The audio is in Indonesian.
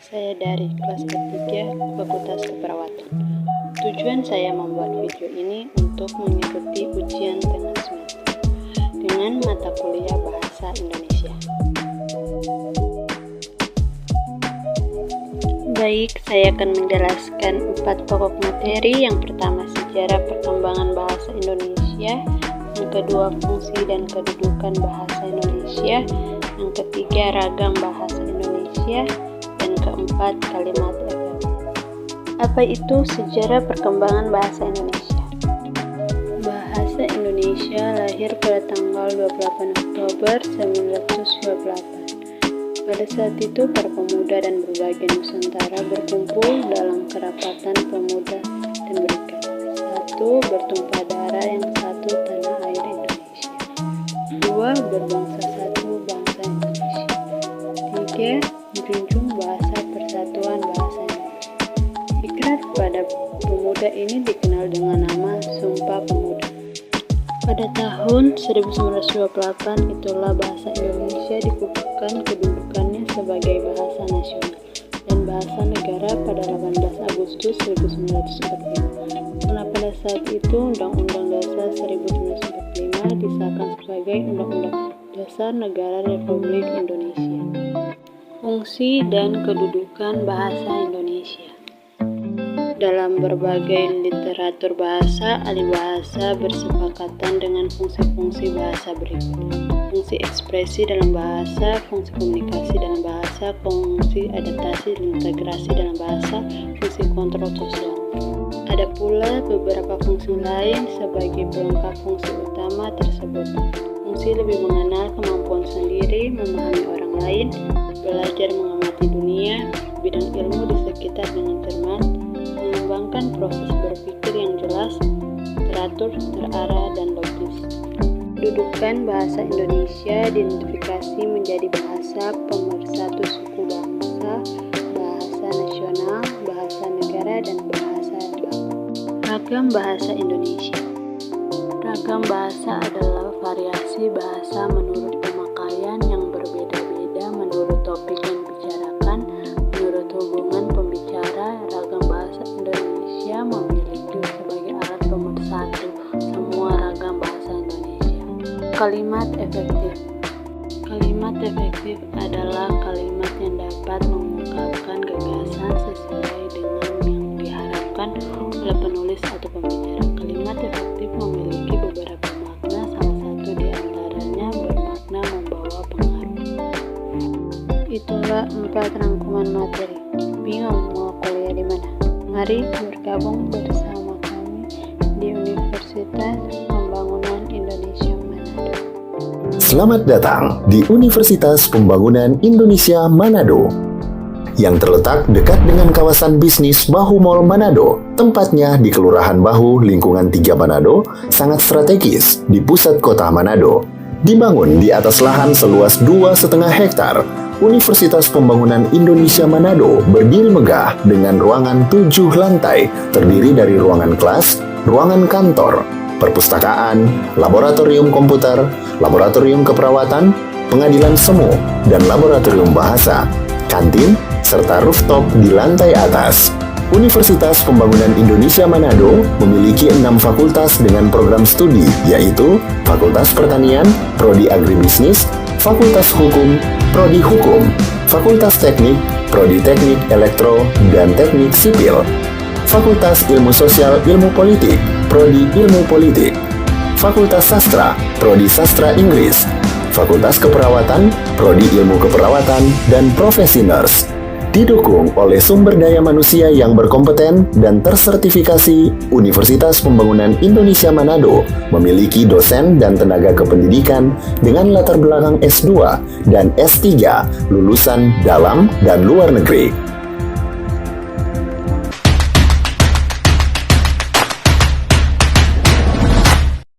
Saya dari kelas ketiga Fakultas Keperawatan. Tujuan saya membuat video ini untuk mengikuti ujian tengah semester dengan mata kuliah Bahasa Indonesia. Baik, saya akan menjelaskan 4 pokok materi. Yang pertama, sejarah perkembangan bahasa Indonesia. Yang kedua, fungsi dan kedudukan bahasa Indonesia. Yang ketiga, ragam bahasa Indonesia. Dan keempat, kalimat efektif. Apa itu sejarah perkembangan bahasa Indonesia? Bahasa Indonesia lahir pada tanggal 28 Oktober 1928. Pada saat itu, para pemuda dan berbagai Nusantara berkumpul dalam kerapatan pemuda dan berikat. Satu, bertumpah darah, yang satu, tanah air Indonesia. Dua, berbangsa satu, bangsa Indonesia. Tiga, menjunjung bahasa persatuan bahasa Indonesia. Ikrar pada pemuda ini dikenal dengan nama Sumpah Pemuda. Pada tahun 1928 itulah bahasa Indonesia dikukuhkan kedudukannya sebagai bahasa nasional dan bahasa negara pada 18 Agustus 1945. Karena pada saat itu Undang-Undang Dasar 1945 disahkan sebagai Undang-Undang Dasar Negara Republik Indonesia. Fungsi dan kedudukan bahasa Indonesia. Dalam berbagai literatur bahasa, ahli bahasa bersepakatan dengan fungsi-fungsi bahasa berikut: fungsi ekspresi dalam bahasa, fungsi komunikasi dalam bahasa, fungsi adaptasi dan integrasi dalam bahasa, fungsi kontrol sosial. Ada pula beberapa fungsi lain sebagai pelengkap fungsi utama tersebut. Fungsi lebih mengenal kemampuan sendiri, memahami orang lain, belajar mengamati dunia, bidang ilmu di sekitar dengan cermat, mengembangkan proses berpikir yang jelas, teratur, terarah, dan logis. Kedudukan bahasa Indonesia diidentifikasi menjadi bahasa pemersatu suku bangsa, bahasa nasional, bahasa negara, dan bahasa bangsa. Ragam bahasa Indonesia. Ragam bahasa adalah variasi bahasa menurut pemakaian yang berbeda-beda menurut topik yang dibicarakan, menurut hubungan pembicara. Ragam bahasa Indonesia memiliki sebagai alat pemersatu semua ragam bahasa Indonesia. Kalimat efektif. Kalimat efektif adalah kalimat yang dapat mengungkapkan gagasan sesuai dengan yang diharapkan oleh penulis atau pembicara. Kalimat efektif memiliki beberapa makna, salah satu di antaranya bermakna membawa pengaruh. Itulah 4 rangkuman materi. Bingung mau kuliah di mana? Mari bergabung bersama kami di Universitas Pembangunan Indonesia Manado. Selamat datang di Universitas Pembangunan Indonesia Manado yang terletak dekat dengan kawasan bisnis Bahu Mall Manado. Tempatnya di Kelurahan Bahu, lingkungan 3 Manado, sangat strategis di pusat kota Manado. Dibangun di atas lahan seluas 2,5 hektar, Universitas Pembangunan Indonesia Manado berdiri megah dengan ruangan 7 lantai, terdiri dari ruangan kelas, ruangan kantor, perpustakaan, laboratorium komputer, laboratorium keperawatan, pengadilan semu, dan laboratorium bahasa, kantin, serta rooftop di lantai atas. Universitas Pembangunan Indonesia Manado memiliki 6 fakultas dengan program studi, yaitu Fakultas Pertanian, Prodi Agribisnis, Fakultas Hukum, Prodi Hukum, Fakultas Teknik, Prodi Teknik Elektro dan Teknik Sipil, Fakultas Ilmu Sosial Ilmu Politik, Prodi Ilmu Politik, Fakultas Sastra, Prodi Sastra Inggris, Fakultas Keperawatan, Prodi Ilmu Keperawatan, dan Profesi Nurse. Didukung oleh sumber daya manusia yang berkompeten dan tersertifikasi, Universitas Pembangunan Indonesia Manado memiliki dosen dan tenaga kependidikan dengan latar belakang S2 dan S3 lulusan dalam dan luar negeri.